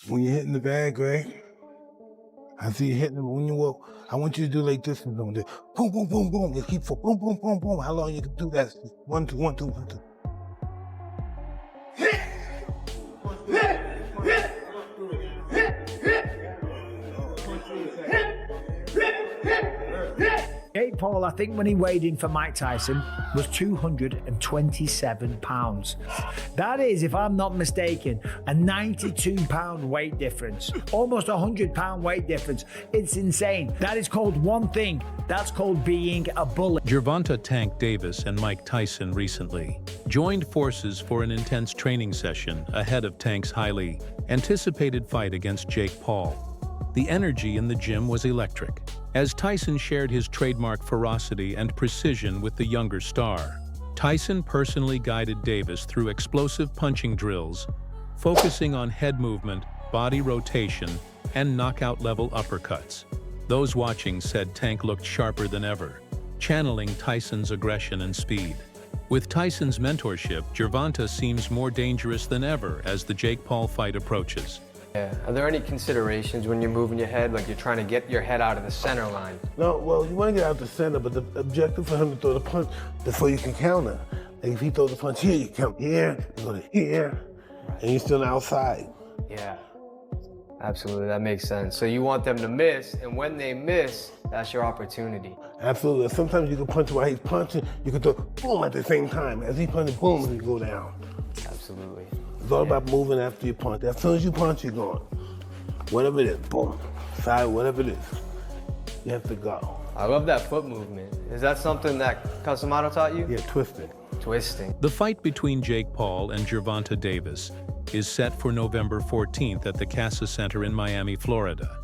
When you're hitting the bag, right? I see you hitting them. When you walk, I want you to do like this and doing this. Boom, boom, boom, boom. You keep for boom, boom, boom, boom. How long you can do that? 1, 2, 1, 2, 1, 2. Jake Paul, I think when he weighed in for Mike Tyson, was 227 pounds. That is, if I'm not mistaken, a 92-pound weight difference. Almost a 100-pound weight difference. It's insane. That is called one thing. That's called being a bully. Gervonta Tank Davis and Mike Tyson recently joined forces for an intense training session ahead of Tank's highly anticipated fight against Jake Paul. The energy in the gym was electric, as Tyson shared his trademark ferocity and precision with the younger star. Tyson personally guided Davis through explosive punching drills, focusing on head movement, body rotation, and knockout-level uppercuts. Those watching said Tank looked sharper than ever, channeling Tyson's aggression and speed. With Tyson's mentorship, Gervonta seems more dangerous than ever as the Jake Paul fight approaches. Yeah. Are there any considerations when you're moving your head, like you're trying to get your head out of the center line? No, well, you want to get out the center, but the objective for him to throw the punch before you can counter. Like if he throws the punch here, you count here, you go to here, and you're still outside. Yeah, absolutely, that makes sense. So you want them to miss, and when they miss, that's your opportunity. Absolutely. Sometimes you can punch while he's punching, you can throw boom at the same time. As he punches, boom, you go down. Absolutely. It's all about moving after you punch. As soon as you punch, you're gone. Whatever it is, boom, side, whatever it is, you have to go. I love that foot movement. Is that something that Casamado taught you? Yeah, twisting. Twisting. The fight between Jake Paul and Gervonta Davis is set for November 14th at the Casa Center in Miami, Florida.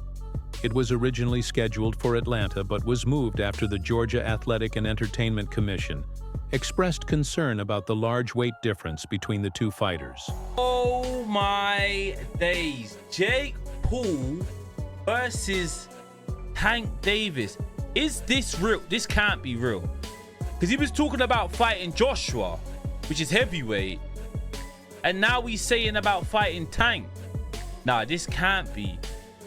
It was originally scheduled for Atlanta but was moved after the Georgia Athletic and Entertainment Commission expressed concern about the large weight difference between the two fighters. Oh my days. Jake Paul versus Tank Davis. Is this real? This can't be real. Because he was talking about fighting Joshua, which is heavyweight. And now he's saying about fighting Tank. Nah, this can't be.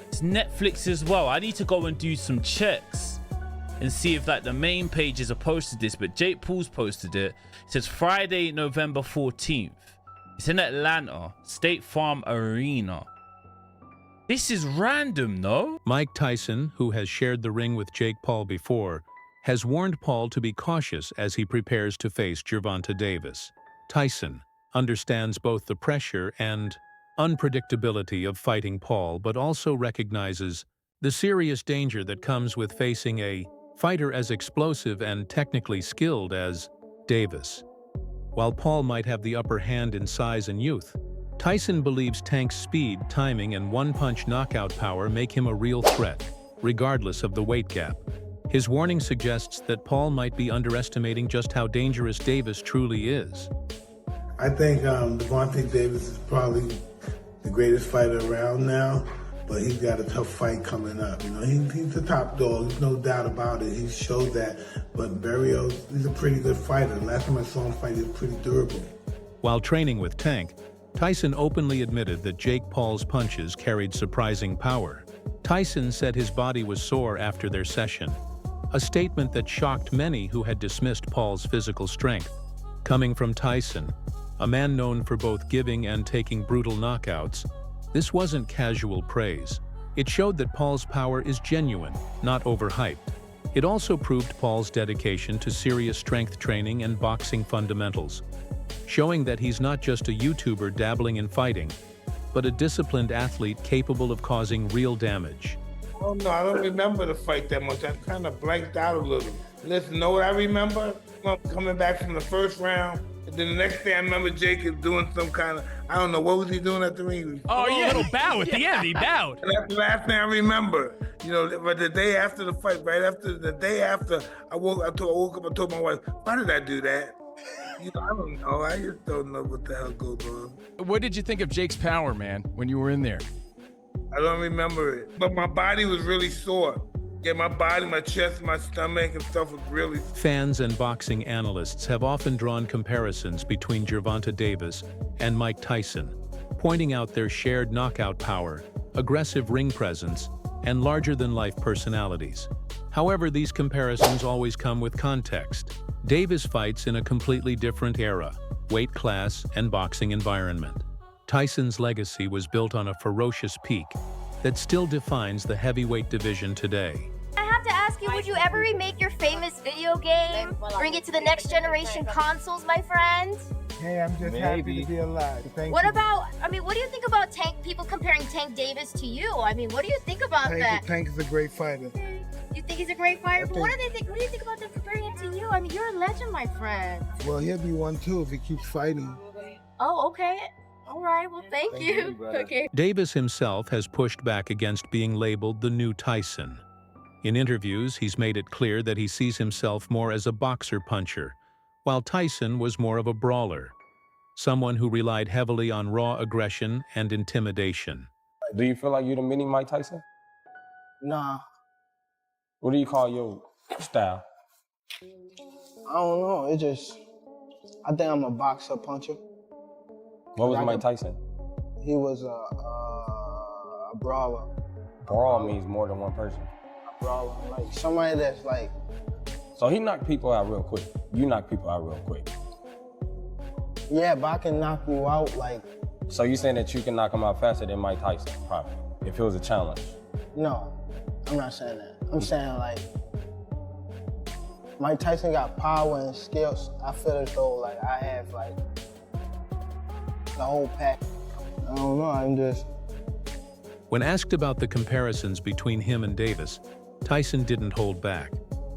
It's Netflix as well. I need to go and do some checks and see if like the main pages have posted this, but Jake Paul's posted it. It says Friday, November 14th. It's in Atlanta, State Farm Arena. This is random, no? Mike Tyson, who has shared the ring with Jake Paul before, has warned Paul to be cautious as he prepares to face Gervonta Davis. Tyson understands both the pressure and unpredictability of fighting Paul, but also recognizes the serious danger that comes with facing a fighter as explosive and technically skilled as Davis. While Paul might have the upper hand in size and youth, Tyson believes Tank's speed, timing, and one-punch knockout power make him a real threat, regardless of the weight gap. His warning suggests that Paul might be underestimating just how dangerous Davis truly is. I think Gervonta Davis is probably the greatest fighter around now, but he's got a tough fight coming up. You know, he's the top dog, there's no doubt about it. He showed that, but Barrios, he's a pretty good fighter. Last time I saw him fight, he was pretty durable. While training with Tank, Tyson openly admitted that Jake Paul's punches carried surprising power. Tyson said his body was sore after their session, a statement that shocked many who had dismissed Paul's physical strength. Coming from Tyson, a man known for both giving and taking brutal knockouts, this wasn't casual praise. It showed that Paul's power is genuine, not overhyped. It also proved Paul's dedication to serious strength training and boxing fundamentals, showing that he's not just a YouTuber dabbling in fighting, but a disciplined athlete capable of causing real damage. Oh no, I don't remember the fight that much. I kind of blanked out a little. Listen, know what I remember? Coming back from the first round, and then the next day I remember Jacob doing some kind of, I don't know, what was he doing at the ring? Oh, yeah, a little bow at the end. He bowed. And that's the last thing I remember. You know, but the day after the fight, right after, the day after, I woke up, I told my wife, why did I do that? You know, I don't know. I just don't know what the hell goes on. What did you think of Jake's power, man, when you were in there? I don't remember it. But my body was really sore. Yeah, my body, my chest, my stomach and stuff was really... Fans and boxing analysts have often drawn comparisons between Gervonta Davis and Mike Tyson, pointing out their shared knockout power, aggressive ring presence, and larger-than-life personalities. However, these comparisons always come with context. Davis fights in a completely different era, weight class, and boxing environment. Tyson's legacy was built on a ferocious peak that still defines the heavyweight division today. I have to ask you, would you ever remake your famous video game? Bring it to the next generation consoles, my friend? Hey, I'm just happy to be alive. Thank What you. about, what do you think about people comparing Tank Davis to you? What do you think about that? Tank is a great fighter. You think he's a great fighter? But what do you think about them comparing him to you? You're a legend, my friend. Well, he'll be one too if he keeps fighting. Oh, okay. All right, well, thank you. Okay. Davis himself has pushed back against being labeled the new Tyson. In interviews, he's made it clear that he sees himself more as a boxer-puncher, while Tyson was more of a brawler, someone who relied heavily on raw aggression and intimidation. Do you feel like you're the mini Mike Tyson? Nah, What do you call your style? I don't know. I think I'm a boxer puncher. What was Mike Tyson? He was a brawler. Brawl means more than one person. A brawler, like somebody that's like. So he knocked people out real quick. You knock people out real quick. Yeah, but I can knock you out like. So you saying that you can knock him out faster than Mike Tyson, probably, if it was a challenge? No, I'm not saying that. I'm saying like. Mike Tyson got power and skills. I feel as though like I have like the whole pack. I don't know. I'm just. When asked about the comparisons between him and Davis, Tyson didn't hold back.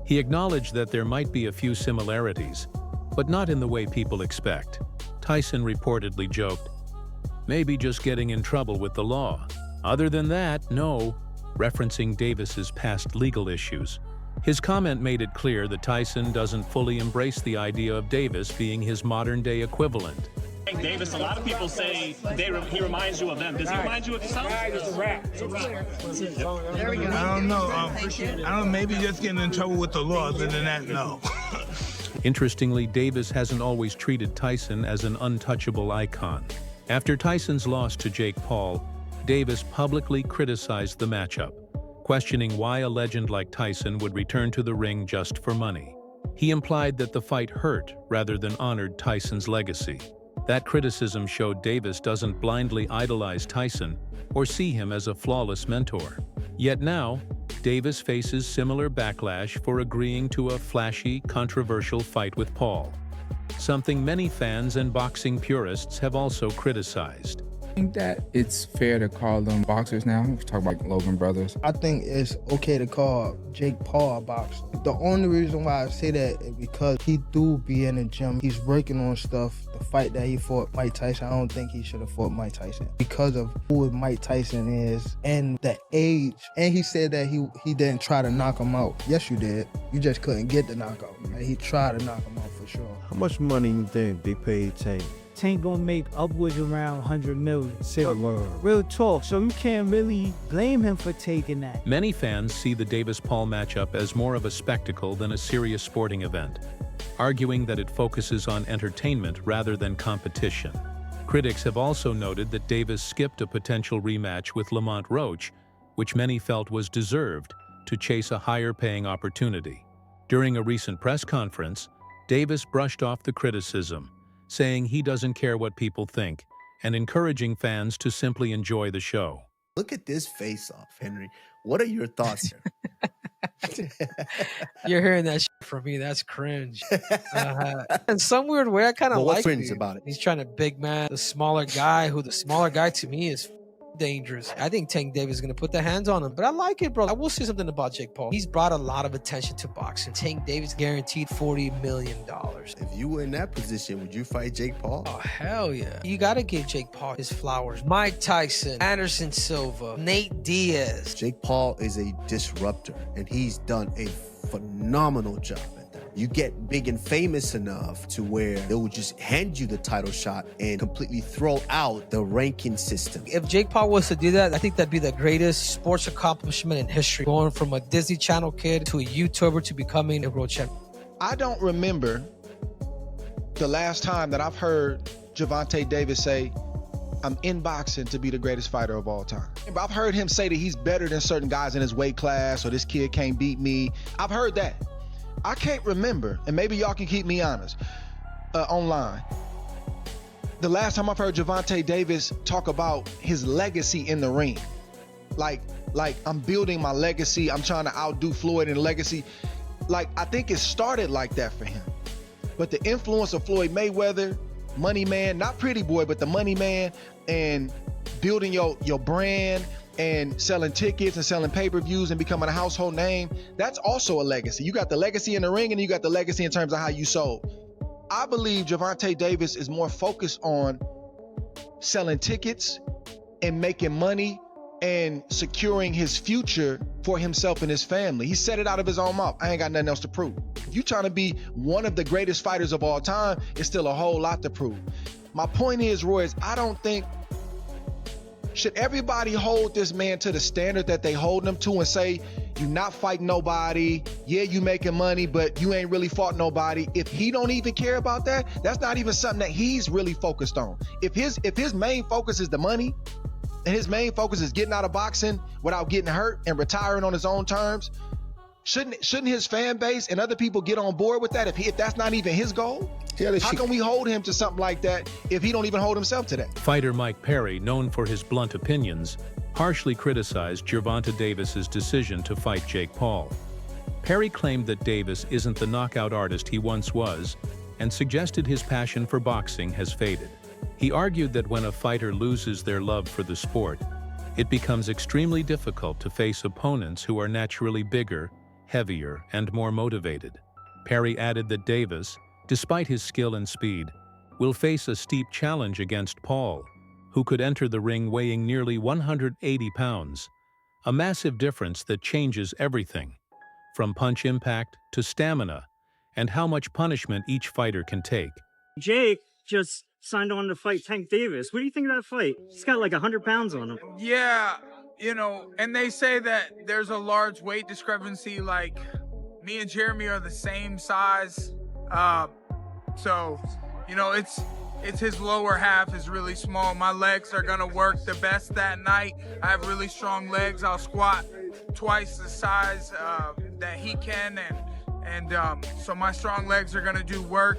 He acknowledged that there might be a few similarities, but not in the way people expect. Tyson reportedly joked, "Maybe just getting in trouble with the law. Other than that, no," referencing Davis's past legal issues. His comment made it clear that Tyson doesn't fully embrace the idea of Davis being his modern-day equivalent. Davis, a lot of people say he reminds you of them. Does he remind you of yourself? It's a wrap. There we go. I don't know. I don't know. Maybe just getting in trouble with the law. Other than that, no. Interestingly, Davis hasn't always treated Tyson as an untouchable icon. After Tyson's loss to Jake Paul, Davis publicly criticized the matchup, questioning why a legend like Tyson would return to the ring just for money. He implied that the fight hurt rather than honored Tyson's legacy. That criticism showed Davis doesn't blindly idolize Tyson or see him as a flawless mentor. Yet now, Davis faces similar backlash for agreeing to a flashy, controversial fight with Paul, something many fans and boxing purists have also criticized. I think that it's fair to call them boxers now. We talk about Logan Brothers. I think it's okay to call Jake Paul a boxer. The only reason why I say that is because he do be in the gym. He's working on stuff. The fight that he fought Mike Tyson, I don't think he should have fought Mike Tyson because of who Mike Tyson is and the age. And he said that he didn't try to knock him out. Yes, you did. You just couldn't get the knockout. And he tried to knock him out for sure. How much money you think they paid Tank? Tank gonna make upwards around 100 million. Real talk, so you can't really blame him for taking that. Many fans see the Davis-Paul matchup as more of a spectacle than a serious sporting event, arguing that it focuses on entertainment rather than competition. Critics have also noted that Davis skipped a potential rematch with Lamont Roach, which many felt was deserved, to chase a higher-paying opportunity. During a recent press conference, Davis brushed off the criticism, saying he doesn't care what people think, and encouraging fans to simply enjoy the show. Look at this face-off, Henry. What are your thoughts here? You're hearing that shit from me. That's cringe. In some weird way, I kind of like what's cringe about it? He's trying to big man the smaller guy, who the smaller guy to me is dangerous. I think Tank Davis is going to put the hands on him, but I like it, bro. I will say something about Jake Paul. He's brought a lot of attention to boxing. Tank Davis guaranteed $40 million. If you were in that position, would you fight Jake Paul? Oh, hell yeah. You got to give Jake Paul his flowers. Mike Tyson, Anderson Silva, Nate Diaz. Jake Paul is a disruptor, and he's done a phenomenal job. You get big and famous enough to where they will just hand you the title shot and completely throw out the ranking system. If Jake Paul was to do that, I think that'd be the greatest sports accomplishment in history. Going from a Disney Channel kid to a YouTuber to becoming a world champion. I don't remember the last time that I've heard Gervonta Davis say, I'm in boxing to be the greatest fighter of all time. I've heard him say that he's better than certain guys in his weight class, or this kid can't beat me. I've heard that. I can't remember, and maybe y'all can keep me honest online. The last time I've heard Gervonta Davis talk about his legacy in the ring. Like I'm building my legacy. I'm trying to outdo Floyd in legacy. Like, I think it started like that for him. But the influence of Floyd Mayweather, Money Man, not Pretty Boy, but the Money Man, and building your brand and selling tickets and selling pay-per-views and becoming a household name, that's also a legacy. You got the legacy in the ring and you got the legacy in terms of how you sold. I believe Gervonta Davis is more focused on selling tickets and making money and securing his future for himself and his family. He said it out of his own mouth. I ain't got nothing else to prove. If you're trying to be one of the greatest fighters of all time, it's still a whole lot to prove. My point is, Roy, is I don't think, should everybody hold this man to the standard that they hold him to and say, you're not fighting nobody, yeah, you making money, but you ain't really fought nobody. If he don't even care about that, that's not even something that he's really focused on. If his main focus is the money, and his main focus is getting out of boxing without getting hurt and retiring on his own terms, shouldn't his fan base and other people get on board with that if that's not even his goal? How can we hold him to something like that if he don't even hold himself to that? Fighter Mike Perry, known for his blunt opinions, harshly criticized Gervonta Davis's decision to fight Jake Paul. Perry claimed that Davis isn't the knockout artist he once was and suggested his passion for boxing has faded. He argued that when a fighter loses their love for the sport, it becomes extremely difficult to face opponents who are naturally bigger, heavier, and more motivated. Perry added that Davis, despite his skill and speed, will face a steep challenge against Paul, who could enter the ring weighing nearly 180 pounds, a massive difference that changes everything, from punch impact to stamina, and how much punishment each fighter can take. Jake just signed on to fight Tank Davis. What do you think of that fight? He's got like 100 pounds on him. Yeah, you know, and they say that there's a large weight discrepancy. Like, me and Jeremy are the same size. So, you know, it's his lower half is really small. My legs are gonna work the best that night. I have really strong legs. I'll squat twice the size that he can, and so my strong legs are gonna do work.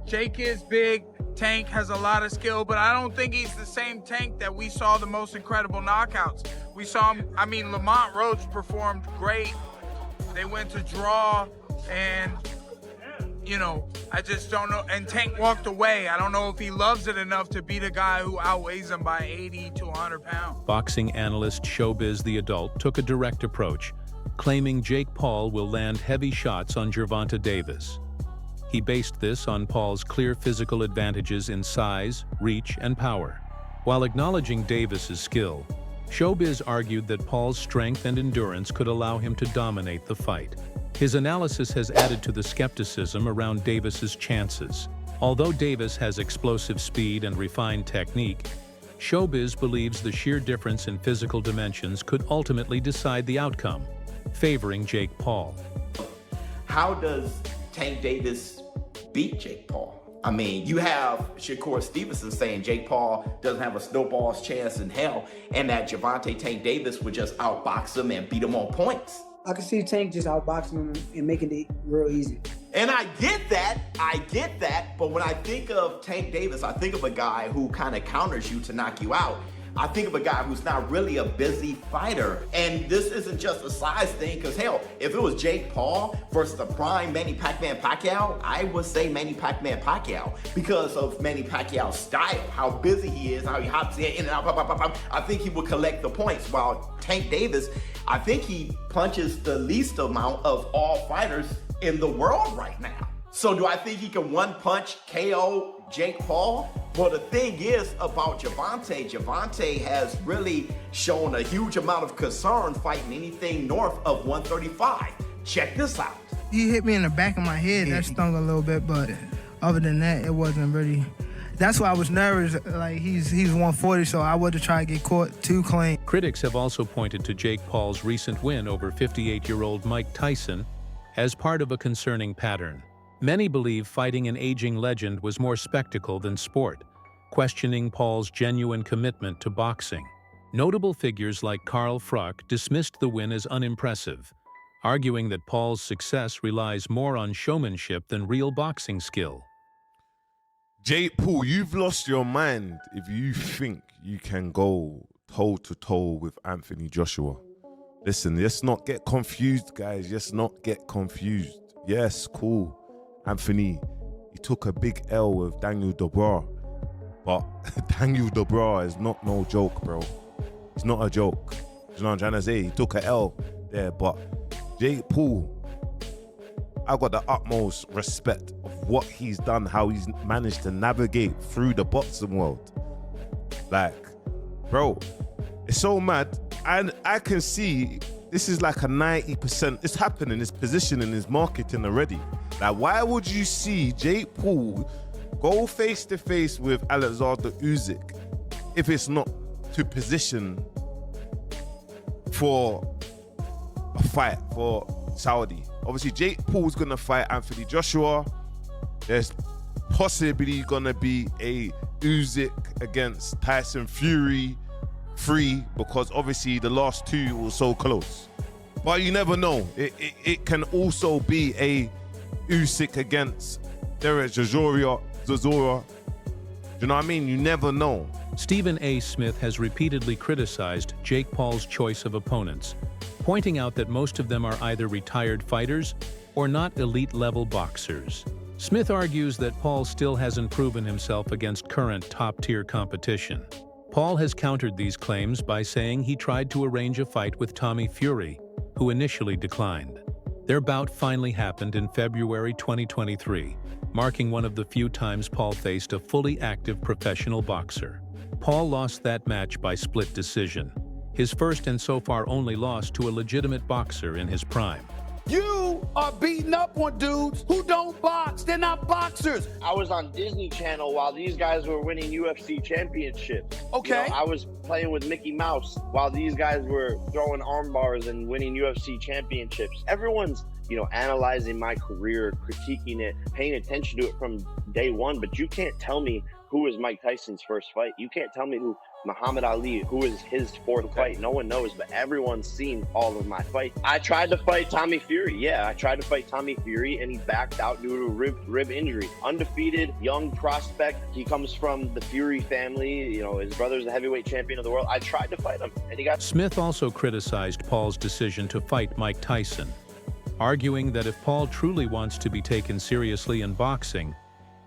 Jake is big. Tank has a lot of skill, but I don't think he's the same Tank that we saw the most incredible knockouts. We saw him, I mean, Lamont Roach performed great. They went to draw, and, you know, I just don't know. And Tank walked away. I don't know if he loves it enough to beat a guy who outweighs him by 80 to 100 pounds. Boxing analyst Showbiz the Adult took a direct approach, claiming Jake Paul will land heavy shots on Gervonta Davis. He based this on Paul's clear physical advantages in size, reach, and power. While acknowledging Davis's skill, Showbiz argued that Paul's strength and endurance could allow him to dominate the fight. His analysis has added to the skepticism around Davis's chances. Although Davis has explosive speed and refined technique, Showbiz believes the sheer difference in physical dimensions could ultimately decide the outcome, favoring Jake Paul. How does Tank Davis beat Jake Paul? I mean, you have Shakur Stevenson saying Jake Paul doesn't have a snowball's chance in hell, and that Gervonta Tank Davis would just outbox him and beat him on points. I can see Tank just outboxing him and making it real easy. And I get that, but when I think of Tank Davis, I think of a guy who kind of counters you to knock you out. I think of a guy who's not really a busy fighter. And this isn't just a size thing, because hell, if it was Jake Paul versus the prime Manny Pacquiao, I would say Manny Pacquiao because of Manny Pacquiao's style, how busy he is, how he hops in and out, I think he would collect the points. While Tank Davis, I think he punches the least amount of all fighters in the world right now. So do I think he can one punch KO Jake Paul? Well, the thing is about Gervonta has really shown a huge amount of concern fighting anything north of 135. Check this out. He hit me in the back of my head. That stung a little bit, but other than that, it wasn't really. That's why I was nervous. Like, he's 140, so I would have tried to get caught too clean. Critics have also pointed to Jake Paul's recent win over 58-year-old Mike Tyson as part of a concerning pattern. Many believe fighting an aging legend was more spectacle than sport, questioning Paul's genuine commitment to boxing. Notable figures like Carl Fruck dismissed the win as unimpressive, arguing that Paul's success relies more on showmanship than real boxing skill. Jake Paul, you've lost your mind if you think you can go toe-to-toe with Anthony Joshua. Listen, let's not get confused, guys. Let's not get confused. Yes, cool. Anthony, he took a big L with Daniel Dubois. But Daniel Dubois is not no joke, bro. It's not a joke. You know what I'm trying to say? He took a L there, but Jake Paul, I got the utmost respect of what he's done, how he's managed to navigate through the boxing world. Like, bro, it's so mad. And I can see this is like a 90%. It's happening, it's positioning, it's marketing already. Like, why would you see Jake Paul go face to face with Alexander Usyk if it's not to position for a fight for Saudi? Obviously, Jake Paul's gonna fight Anthony Joshua. There's possibly gonna be a Usyk against Tyson Fury 3, because obviously the last two were so close. But you never know. It can also be a Usyk against Derek Chisora. Do you know what I mean? You never know. Stephen A. Smith has repeatedly criticized Jake Paul's choice of opponents, pointing out that most of them are either retired fighters or not elite-level boxers. Smith argues that Paul still hasn't proven himself against current top-tier competition. Paul has countered these claims by saying he tried to arrange a fight with Tommy Fury, who initially declined. Their bout finally happened in February 2023, marking one of the few times Paul faced a fully active professional boxer. Paul lost that match by split decision, his first and so far only loss to a legitimate boxer in his prime. You are beating up on dudes who don't box. They're not boxers. I was on Disney Channel while these guys were winning UFC championships. Okay. You know, I was playing with Mickey Mouse while these guys were throwing arm bars and winning UFC championships. Everyone's, analyzing my career, critiquing it, paying attention to it from day one, but you can't tell me who was Mike Tyson's first fight. You can't tell me who Muhammad Ali, who is his fourth fight. No one knows, but everyone's seen all of my fights. I tried to fight Tommy Fury. Yeah, I tried to fight Tommy Fury, and he backed out due to a rib injury. Undefeated, young prospect. He comes from the Fury family. His brother's the heavyweight champion of the world. I tried to fight him, and he got... Smith also criticized Paul's decision to fight Mike Tyson, arguing that if Paul truly wants to be taken seriously in boxing,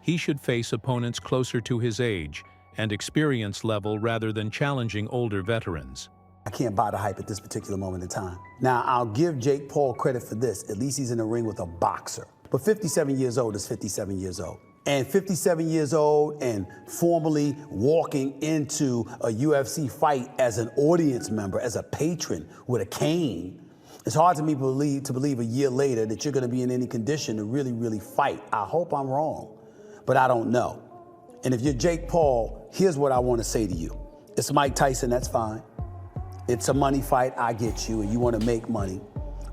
he should face opponents closer to his age and experience level rather than challenging older veterans. I can't buy the hype at this particular moment in time. Now, I'll give Jake Paul credit for this. At least he's in the ring with a boxer. But 57 years old is 57 years old. And 57 years old and formally walking into a UFC fight as an audience member, as a patron with a cane, it's hard to me believe a year later that you're going to be in any condition to really, really fight. I hope I'm wrong, but I don't know. And if you're Jake Paul, here's what I want to say to you. It's Mike Tyson, that's fine. It's a money fight, I get you, and you want to make money.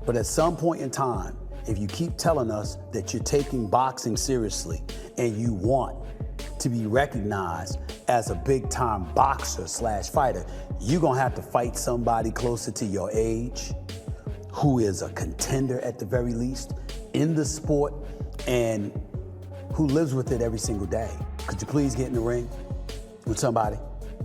But at some point in time, if you keep telling us that you're taking boxing seriously and you want to be recognized as a big-time boxer / fighter, you're going to have to fight somebody closer to your age, who is a contender at the very least in the sport and who lives with it every single day. Could you please get in the ring with somebody?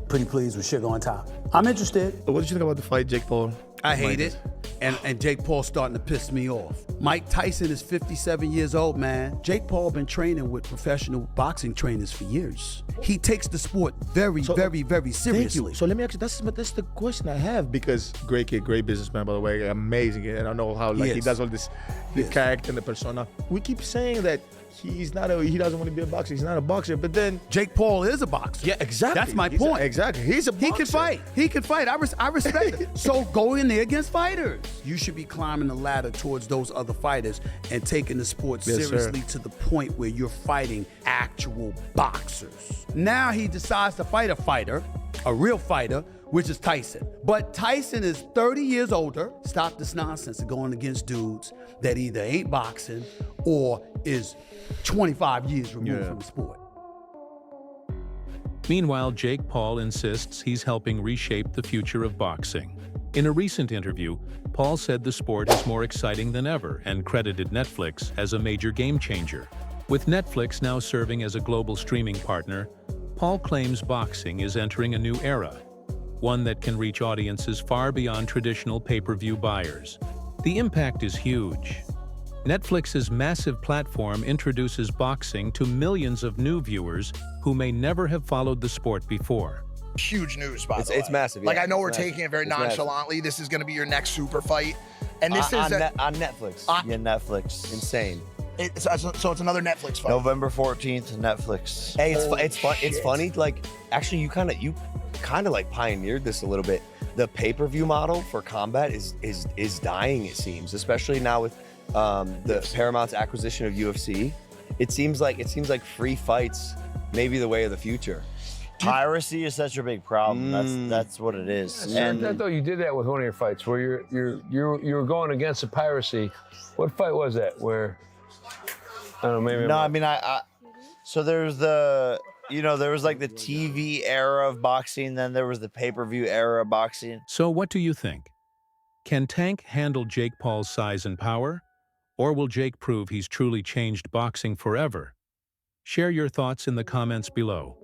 Pretty please with sugar on top. I'm interested. What did you think about the fight, Jake Paul? I hate it. And Jake Paul's starting to piss me off. Mike Tyson is 57 years old, man. Jake Paul been training with professional boxing trainers for years. He takes the sport very seriously. Thank you. So let me ask you, that's the question I have, because great kid, great businessman, by the way, amazing. And I know how he does all this, the character and the persona. We keep saying that he doesn't want to be a boxer. He's not a boxer, but then Jake Paul is a boxer. Yeah, exactly. That's my point. Exactly. He's a boxer. He can fight. I respect it. So go in there against fighters. You should be climbing the ladder towards those other fighters and taking the sport seriously to the point where you're fighting actual boxers. Now he decides to fight a fighter, a real fighter, which is Tyson. But Tyson is 30 years older. Stop this nonsense of going against dudes that either ain't boxing or is 25 years removed from the sport. Meanwhile, Jake Paul insists he's helping reshape the future of boxing. In a recent interview, Paul said the sport is more exciting than ever and credited Netflix as a major game changer. With Netflix now serving as a global streaming partner, Paul claims boxing is entering a new era, one that can reach audiences far beyond traditional pay-per-view buyers. The impact is huge. Netflix's massive platform introduces boxing to millions of new viewers who may never have followed the sport before. Huge news, by the way. It's massive. Like, yeah. I know we're It's taking it very massive. It's nonchalantly. This is going to be your next super fight. And this on, is on Netflix. Yeah, Netflix. Insane. So it's another Netflix fight. November 14th, Netflix. Hey, it's fun. It's funny. Like, actually, you kind of like pioneered this a little bit. The pay-per-view model for combat is dying. It seems, especially now with the Paramount's acquisition of UFC. It seems like free fights may be the way of the future. Piracy is such a big problem. That's what it is. And I thought you did that with one of your fights where you were going against the piracy. What fight was that? Where I don't know, maybe. No, I mean so there's there was like the TV era of boxing, then there was the pay-per-view era of boxing. So what do you think? Can Tank handle Jake Paul's size and power? Or will Jake prove he's truly changed boxing forever? Share your thoughts in the comments below.